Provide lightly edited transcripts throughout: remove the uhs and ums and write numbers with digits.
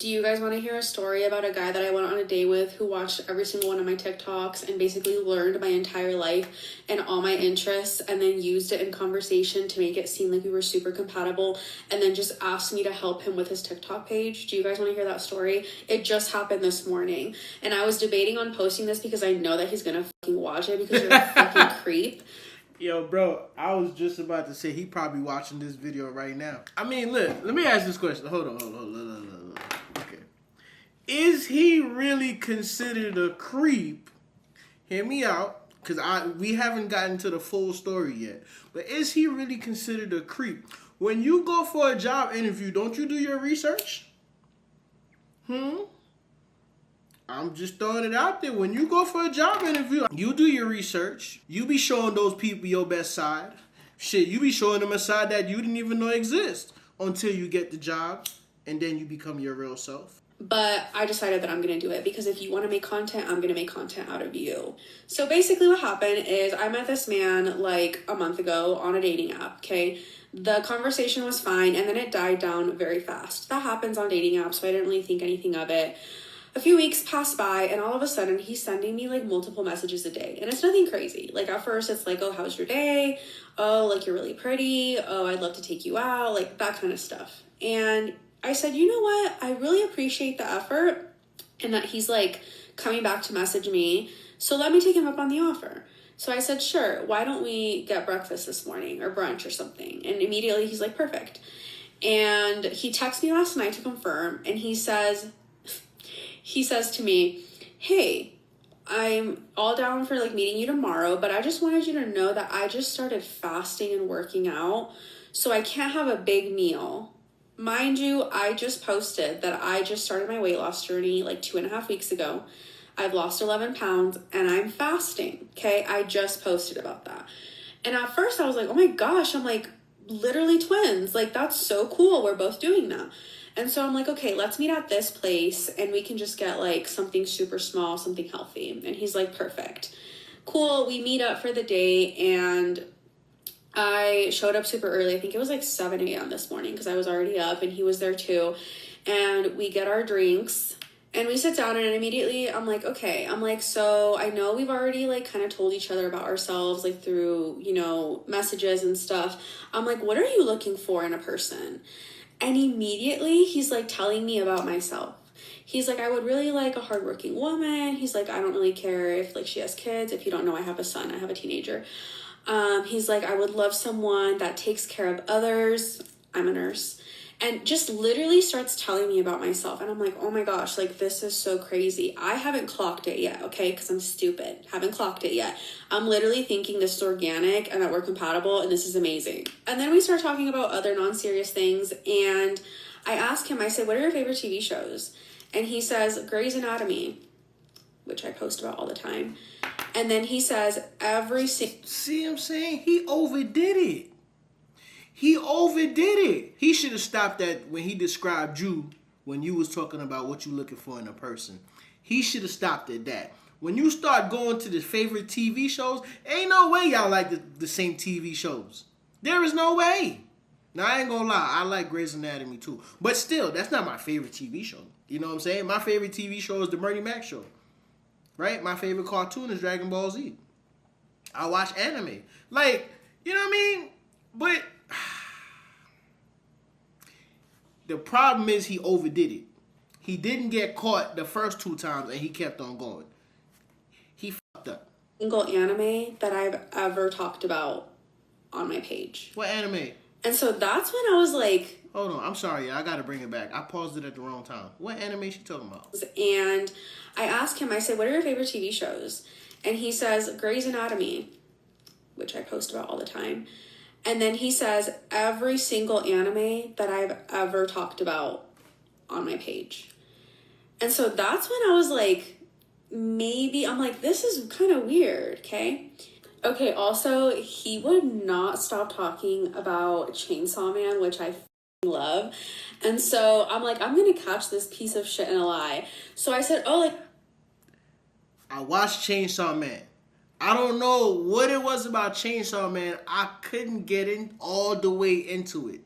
Do you guys want to hear a story about a guy that I went on a date with who watched every single one of my TikToks and basically learned my entire life and all my interests and then used it in conversation to make it seem like we were super compatible and then just asked me to help him with his TikTok page? Do you guys want to hear that story? It just happened this morning and I was debating on posting this because I know that he's gonna fucking watch it because you're a fucking creep. Yo, bro, I was just about to say he probably watching this video right now. I mean, look, let me ask this question. Hold on. Okay. Is he really considered a creep? Hear me out, because we haven't gotten to the full story yet. But is he really considered a creep? When you go for a job interview, don't you do your research? I'm just throwing it out there. When you go for a job interview, you do your research. You be showing those people your best side. Shit, you be showing them a side that you didn't even know exists until you get the job, and then you become your real self. But I decided that I'm going to do it because if you want to make content, I'm going to make content out of you. So basically what happened is I met this man like a month ago on a dating app, okay? The conversation was fine, and then it died down very fast. That happens on dating apps, so I didn't really think anything of it. A few weeks passed by, and all of a sudden, he's sending me, like, multiple messages a day. And it's nothing crazy. Like, at first, it's like, oh, how's your day? Oh, like, you're really pretty. Oh, I'd love to take you out. Like, that kind of stuff. And I said, you know what? I really appreciate the effort and that he's, like, coming back to message me. So let me take him up on the offer. So I said, sure, why don't we get breakfast this morning or brunch or something? And immediately, he's like, perfect. And he texted me last night to confirm, and he says to me, hey, I'm all down for like meeting you tomorrow, but I just wanted you to know that I just started fasting and working out, so I can't have a big meal. Mind you, I just posted that I just started my weight loss journey like 2.5 weeks ago. I've lost 11 pounds and I'm fasting, okay? I just posted about that. And at first I was like, oh my gosh, I'm like literally twins. Like, that's so cool. We're both doing that. And so I'm like, okay, let's meet at this place and we can just get like something super small, something healthy. And he's like, perfect. Cool. We meet up for the day and I showed up super early. I think it was like 7 a.m. this morning because I was already up and he was there too. And we get our drinks and we sit down and immediately I'm like, okay, I'm like, so I know we've already like kind of told each other about ourselves like through, you know, messages and stuff. I'm like, what are you looking for in a person? And immediately he's like telling me about myself. He's like, I would really like a hardworking woman. He's like, I don't really care if like she has kids. If you don't know, I have a son. I have a teenager. He's like, I would love someone that takes care of others. I'm a nurse. And just literally starts telling me about myself. And I'm like, oh my gosh, like this is so crazy. I haven't clocked it yet, okay? Because I'm stupid. Haven't clocked it yet. I'm literally thinking this is organic and that we're compatible and this is amazing. And then we start talking about other non-serious things. And I ask him, I say, what are your favorite TV shows? And he says, Grey's Anatomy, which I post about all the time. And then he says, See what I'm saying? He overdid it. He overdid it. He should have stopped that when he described you, when you was talking about what you looking for in a person. He should have stopped at that. When you start going to the favorite TV shows, ain't no way y'all like the same TV shows. There is no way. Now, I ain't gonna lie. I like Grey's Anatomy too. But still, that's not my favorite TV show. You know what I'm saying? My favorite TV show is the Bernie Mac show. Right? My favorite cartoon is Dragon Ball Z. I watch anime. Like, you know what I mean? But the problem is he overdid it. He didn't get caught the first 2 times and he kept on going. He fucked up. Single anime that I've ever talked about on my page. What anime? And so that's when I was like, hold on, I'm sorry, I gotta bring it back. I paused it at the wrong time. What anime she talking about? And I asked him, I said, what are your favorite TV shows? And he says, Grey's Anatomy, which I post about all the time. And then he says, every single anime that I've ever talked about on my page. And so that's when I was like, maybe, I'm like, this is kind of weird, okay? Okay, also, he would not stop talking about Chainsaw Man, which I love. And so I'm like, I'm going to catch this piece of shit in a lie. So I said, oh, like, I watched Chainsaw Man. I don't know what it was about Chainsaw Man. I couldn't get in all the way into it.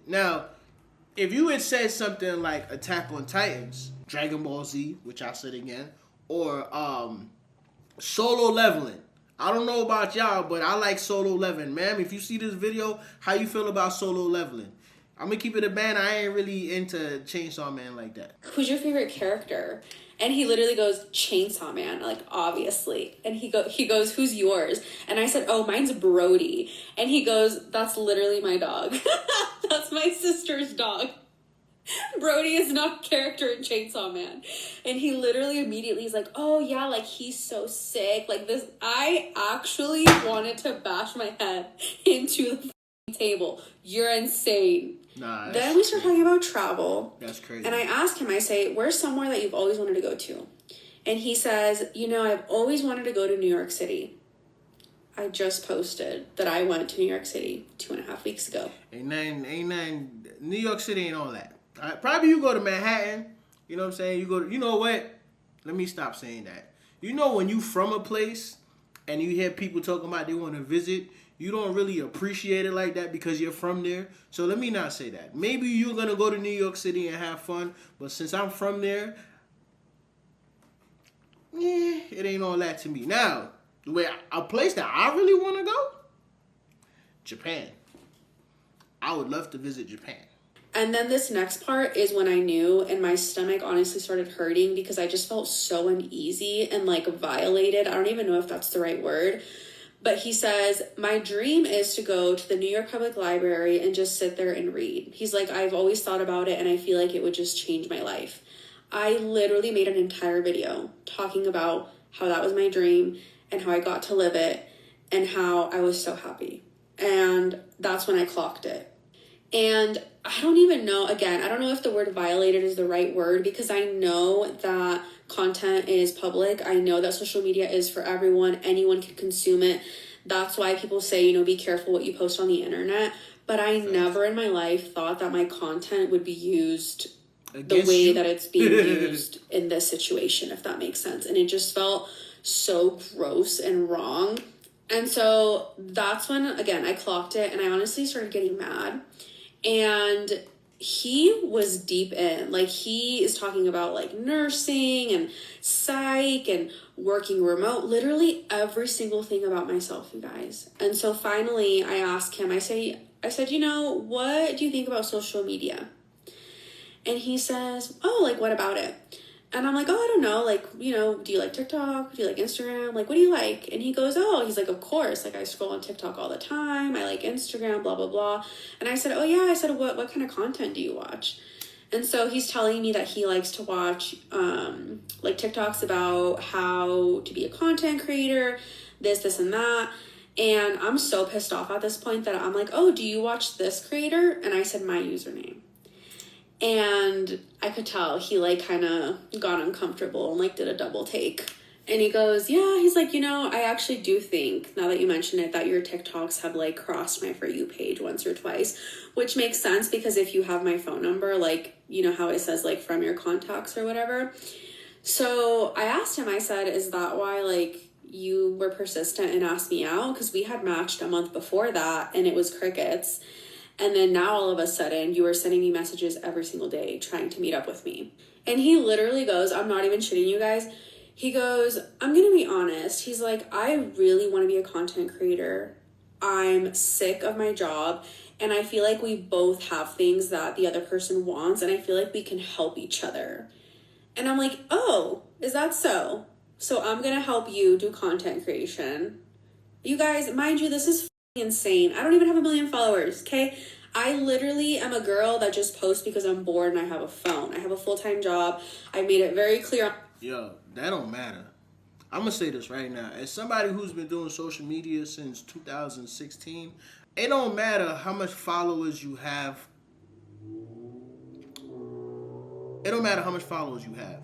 Now, If you had said something like Attack on Titans, Dragon Ball Z, which I said again, or Solo Leveling. I don't know about y'all, but I like Solo Leveling. Ma'am, if you see this video, how you feel about Solo Leveling? I'm going to keep it a band. I ain't really into Chainsaw Man like that. Who's your favorite character? And he literally goes, Chainsaw Man, like, obviously. And he goes, who's yours? And I said, oh, mine's Brody. And he goes, that's literally my dog. That's my sister's dog. Brody is not a character in Chainsaw Man. And he literally immediately is like, oh yeah, like he's so sick. Like this, I actually wanted to bash my head into the table. You're insane. Nah, then we start talking about travel. That's crazy. And I ask him, I say, where's somewhere that you've always wanted to go to? And he says, you know, I've always wanted to go to New York City. I just posted that I went to New York City 2.5 weeks ago. Ain't nothing, New York City ain't all that. Probably you go to Manhattan, you know what I'm saying? You know what? Let me stop saying that. You know when you from a place and you hear people talking about they want to visit, you don't really appreciate it like that because you're from there. So let me not say that. Maybe you're going to go to New York City and have fun, but since I'm from there, it ain't all that to me. Now, a place that I really want to go, Japan. I would love to visit Japan. And then this next part is when I knew, and my stomach honestly started hurting because I just felt so uneasy and like violated. I don't even know if that's the right word. But he says, my dream is to go to the New York Public Library and just sit there and read. He's like, I've always thought about it and I feel like it would just change my life. I literally made an entire video talking about how that was my dream and how I got to live it and how I was so happy. And that's when I clocked it. And I don't even know, again, I don't know if the word violated is the right word because I know that content is public. I know that social media is for everyone. Anyone can consume it. That's why people say, you know, be careful what you post on the internet. But I never in my life thought that my content would be used the way that it's being used in this situation, if that makes sense. And it just felt so gross and wrong. And so that's when, again, I clocked it and I honestly started getting mad. And he was deep in, like he is talking about like nursing and psych and working remote, literally every single thing about myself, you guys. And so finally I asked him, I said, you know, what do you think about social media? And he says, oh, like what about it? And I'm like, oh, I don't know. Like, you know, do you like TikTok? Do you like Instagram? Like, what do you like? And he goes, oh, he's like, of course. Like, I scroll on TikTok all the time. I like Instagram, blah, blah, blah. And I said, oh, yeah. I said, what kind of content do you watch? And so he's telling me that he likes to watch, like, TikToks about how to be a content creator, this, and that. And I'm so pissed off at this point that I'm like, oh, do you watch this creator? And I said my username. And I could tell he like kind of got uncomfortable and like did a double take. And he goes, yeah, he's like, you know, I actually do think now that you mention it that your TikToks have like crossed my For You page once or twice, which makes sense because if you have my phone number, like, you know how it says like from your contacts or whatever. So I asked him, I said, is that why like you were persistent and asked me out? Because we had matched a month before that and it was crickets. And then now all of a sudden you are sending me messages every single day trying to meet up with me. And he literally goes, I'm not even shitting you guys. He goes, I'm going to be honest. He's like, I really want to be a content creator. I'm sick of my job. And I feel like we both have things that the other person wants. And I feel like we can help each other. And I'm like, oh, is that so? So I'm going to help you do content creation. You guys, mind you, this is insane. I don't even have 1 million followers, okay? I literally am a girl that just posts because I'm bored and I have a phone. I have a full-time job. I made it very clear. Yo, that don't matter. I'm going to say this right now. As somebody who's been doing social media since 2016, it don't matter how much followers you have. It don't matter how much followers you have.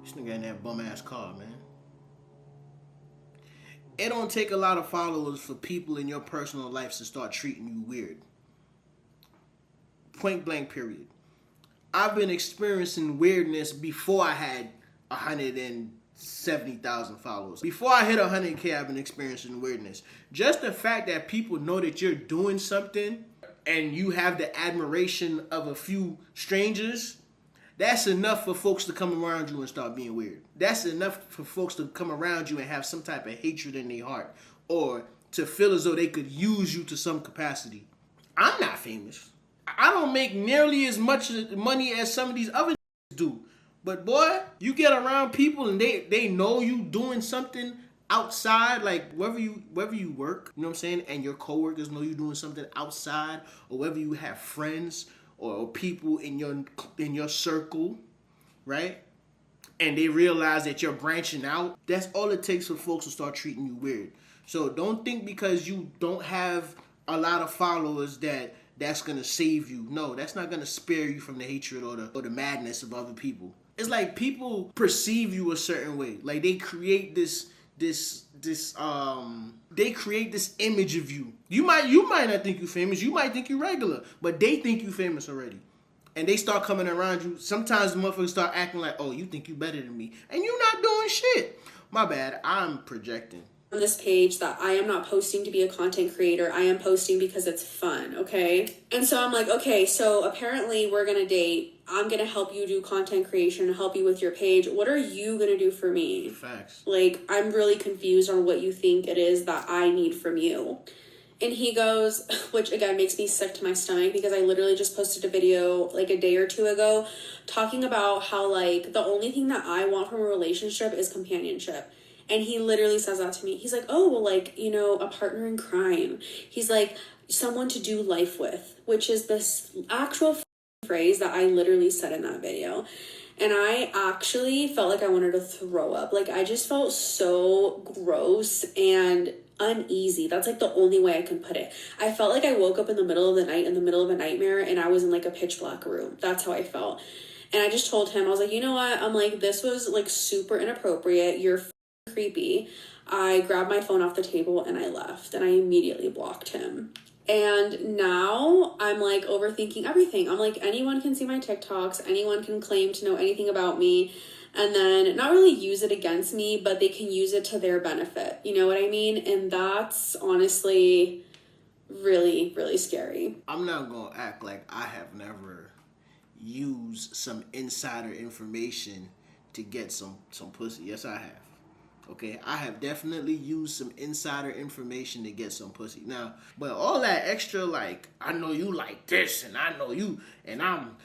This nigga in that bum-ass car, man. It don't take a lot of followers for people in your personal life to start treating you weird. Point blank, period. I've been experiencing weirdness before I had 100,000 70,000 followers. Before I hit 100K, I've been experiencing weirdness. Just the fact that people know that you're doing something and you have the admiration of a few strangers, that's enough for folks to come around you and start being weird. That's enough for folks to come around you and have some type of hatred in their heart, or to feel as though they could use you to some capacity. I'm not famous. I don't make nearly as much money as some of these other do. But boy, you get around people and they know you doing something outside, like wherever you work, you know what I'm saying, and your coworkers know you doing something outside, or whether you have friends or people in your circle, right? And they realize that you're branching out. That's all it takes for folks to start treating you weird. So don't think because you don't have a lot of followers that's gonna save you. No, that's not gonna spare you from the hatred or the madness of other people. It's like people perceive you a certain way. Like they create this image of you. You might not think you famous. You might think you regular, but they think you famous already. And they start coming around you. Sometimes the motherfuckers start acting like, oh, you think you better than me. And you not doing shit. My bad. I'm projecting. On this page that I am not posting to be a content creator. I am posting because it's fun, okay? And so I'm like, okay, so apparently we're gonna date. I'm gonna help you do content creation, help you with your page. What are you gonna do for me? Facts. Like, I'm really confused on what you think it is that I need from you. And he goes, which again makes me sick to my stomach, because I literally just posted a video like a day or two ago talking about how like the only thing that I want from a relationship is companionship. And he literally says that to me. He's like, oh, well, like, you know, a partner in crime. He's like, someone to do life with, which is this actual phrase that I literally said in that video. And I actually felt like I wanted to throw up. Like, I just felt so gross and uneasy. That's like the only way I can put it. I felt like I woke up in the middle of the night in the middle of a nightmare and I was in like a pitch black room. That's how I felt. And I just told him, I was like, you know what? I'm like, this was like super inappropriate. You're creepy. I grabbed my phone off the table and I left, and I immediately blocked him. And now I'm like overthinking everything. I'm like, anyone can see my TikToks, anyone can claim to know anything about me, and then not really use it against me, but they can use it to their benefit. You know what I mean? And that's honestly really, really scary. I'm not gonna act like I have never used some insider information to get some pussy. Yes, I have. Okay, I have definitely used some insider information to get some pussy. Now, but all that extra, like, I know you like this, and I know you, and I'm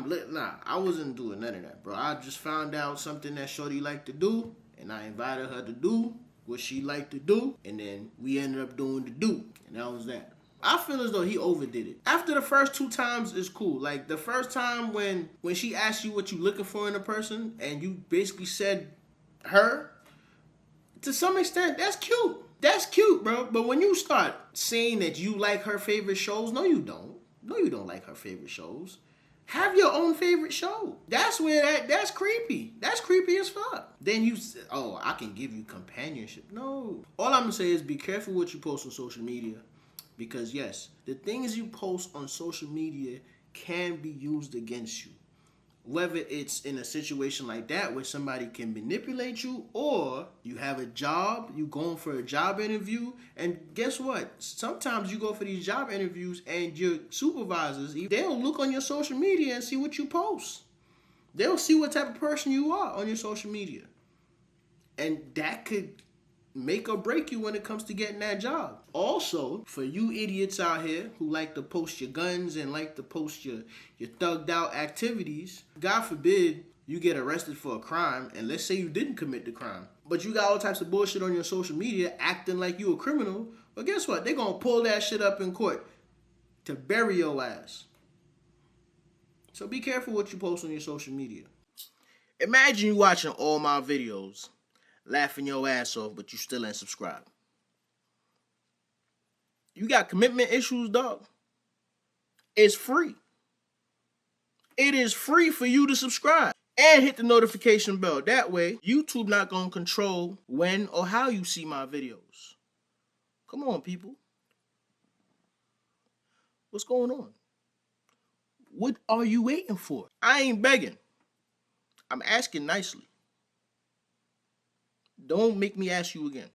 lit. Nah, I wasn't doing none of that, bro. I just found out something that shorty liked to do, and I invited her to do what she liked to do, and then we ended up doing the do, and that was that. I feel as though he overdid it. After the first 2 times, it's cool. Like, the first time when she asked you what you looking for in a person, and you basically said her, to some extent, that's cute. That's cute, bro. But when you start saying that you like her favorite shows, no, you don't. No, you don't like her favorite shows. Have your own favorite show. That's creepy. That's creepy as fuck. Then you say, oh, I can give you companionship. No. All I'm gonna say is be careful what you post on social media. Because yes, the things you post on social media can be used against you. Whether it's in a situation like that where somebody can manipulate you, or you have a job, you going for a job interview, and guess what? Sometimes you go for these job interviews and your supervisors, they'll look on your social media and see what you post. They'll see what type of person you are on your social media. And that could make or break you when it comes to getting that job. Also, for you idiots out here who like to post your guns and like to post your thugged out activities, God forbid you get arrested for a crime, and let's say you didn't commit the crime, but you got all types of bullshit on your social media acting like you a criminal, well, guess what? They're going to pull that shit up in court to bury your ass. So be careful what you post on your social media. Imagine you watching all my videos, laughing your ass off, but you still ain't subscribed. You got commitment issues, dog. It's free. It is free for you to subscribe and hit the notification bell. That way, YouTube not gonna control when or how you see my videos. Come on, people. What's going on? What are you waiting for? I ain't begging. I'm asking nicely. Don't make me ask you again.